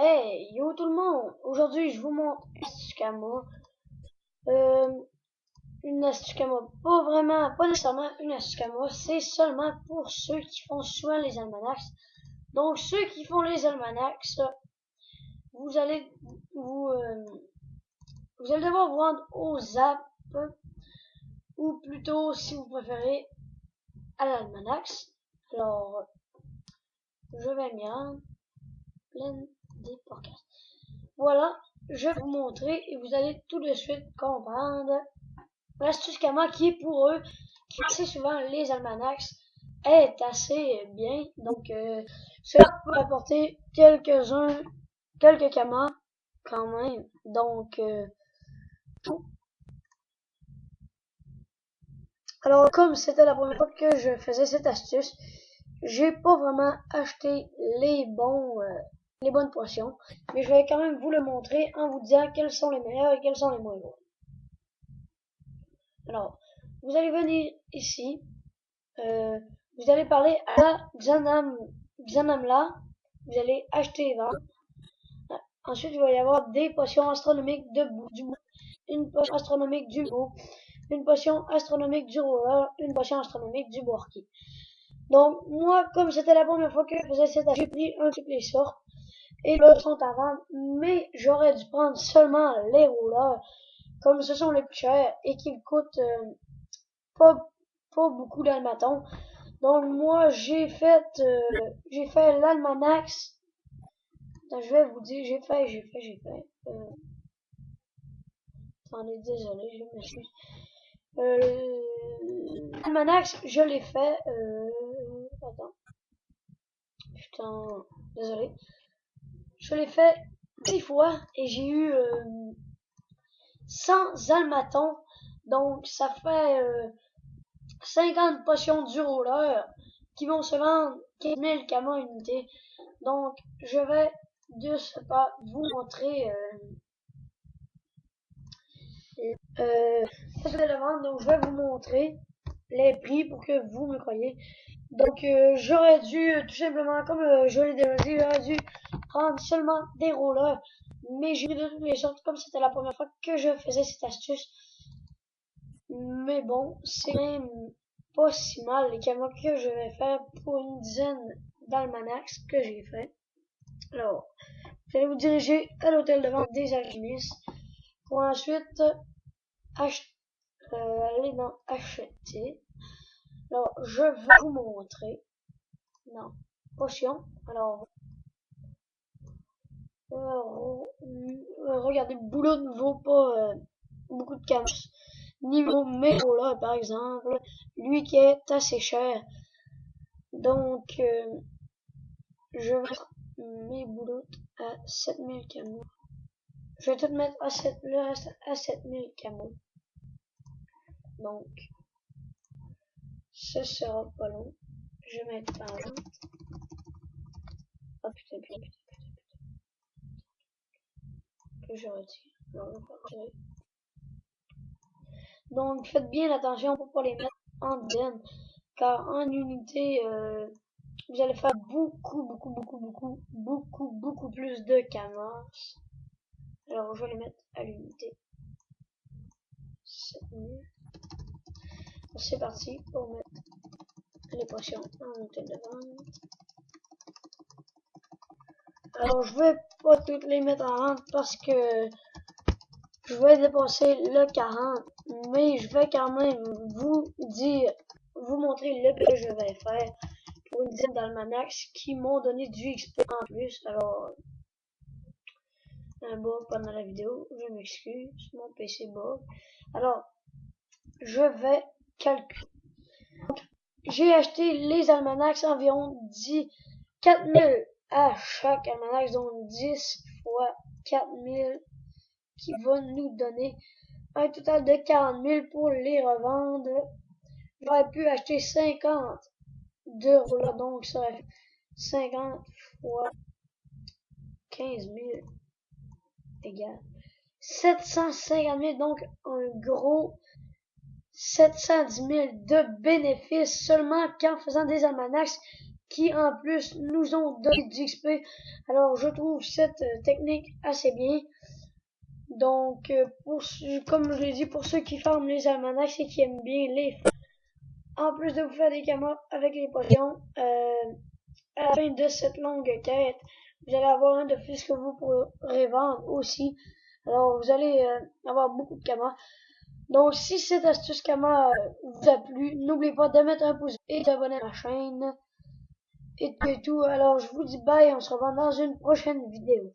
Hey, yo tout le monde! Aujourd'hui, je vous montre une astuce Cama. Euh, une astuce Cama, pas nécessairement une astuce Cama, c'est seulement pour ceux qui font souvent les almanachs. Donc, ceux qui font les almanachs, vous allez vous allez devoir vous rendre aux apps, ou plutôt, si vous préférez, à l'almanach. Alors, je vais m'y rendre. Pleine des podcasts. Voilà, je vais vous montrer et vous allez tout de suite comprendre l'astuce Cama qui est pour eux, qui assez souvent les almanachs, est assez bien. Donc, cela peut apporter quelques Cama quand même. Donc, alors comme c'était la première fois que je faisais cette astuce, j'ai pas vraiment acheté les bonnes potions, mais je vais quand même vous le montrer en vous disant quels sont les meilleurs et quels sont les moins bons. Alors, vous allez venir ici, vous allez parler à Xanamla, vous allez acheter et vendre. Ensuite, il va y avoir des potions astronomiques du bout, une potion astronomique du bout, une potion astronomique du roller, une potion astronomique du borky. Donc, moi, comme c'était la première fois que je faisais cette achat, j'ai pris un de toutes les sortes. Et là, ils sont à vendre, mais j'aurais dû prendre seulement les rouleurs, comme ce sont les plus chers et qu'ils coûtent pas beaucoup d'almatons. Donc moi j'ai fait l'almanach. Je vais vous dire, attendez, désolé, je m'excuse. L'almanach, je l'ai fait, attends, putain, désolé. Je l'ai fait 6 fois et j'ai eu 100 almatons. Donc ça fait 50 potions du roller qui vont se vendre 15 000 Cama unité. Donc je vais de ce pas vous montrer la vente. Donc je vais vous montrer les prix pour que vous me croyez. Donc j'aurais dû tout simplement, comme je l'ai déjà dit, j'aurais dû prendre seulement des rollers, mais j'ai eu de toutes les sortes comme c'était la première fois que je faisais cette astuce. Mais bon, c'est même pas si mal les Cama que je vais faire pour une dizaine d'almanachs que j'ai fait. Alors, vous allez vous diriger à l'hôtel de vente des alchimistes pour ensuite aller dans acheter. Alors, je vais vous montrer. Non, potion. Alors, regardez, boulot ne vaut pas beaucoup de Cama. Niveau métro là, par exemple, lui qui est assez cher. Donc, je vais mettre mes boulots à 7000 Cama. Je vais tout mettre à 7000 Cama. Donc, ce sera pas long. Je vais mettre par exemple. Oh putain. Que je retire. Non, on va retirer. Donc, faites bien attention pour pas les mettre en dizaine. Car en unité, vous allez faire beaucoup plus de Cama. Alors, je vais les mettre à l'unité. 7000. C'est parti pour mettre les potions en hôtel de vente. Alors, je vais pas toutes les mettre en vente parce que je vais dépasser le 40, mais je vais quand même vous montrer le que je vais faire pour une dizaine d'almanachs qui m'ont donné du XP en plus. Alors, un bug pendant la vidéo, je m'excuse, mon PC bug. Alors, je vais calculer. J'ai acheté les almanachs environ 4000 à chaque almanach, donc 10 fois 4000 qui va nous donner un total de 40 000 pour les revendre. J'aurais pu acheter 50 d'euros là, donc ça aurait fait 50 fois 15 000 égale 750 000, donc un gros 710 000 de bénéfices seulement qu'en faisant des almanachs qui en plus nous ont donné du XP. Alors je trouve cette technique assez bien. Donc comme je l'ai dit, pour ceux qui farment les almanachs et qui aiment bien les, en plus de vous faire des camas avec les potions, à la fin de cette longue quête, vous allez avoir un de plus que vous pourrez vendre aussi. Alors vous allez avoir beaucoup de camas. Donc si cette astuce Kama vous a plu, n'oubliez pas de mettre un pouce et d'abonner à ma chaîne. Et tout. Alors je vous dis bye, on se revoit dans une prochaine vidéo.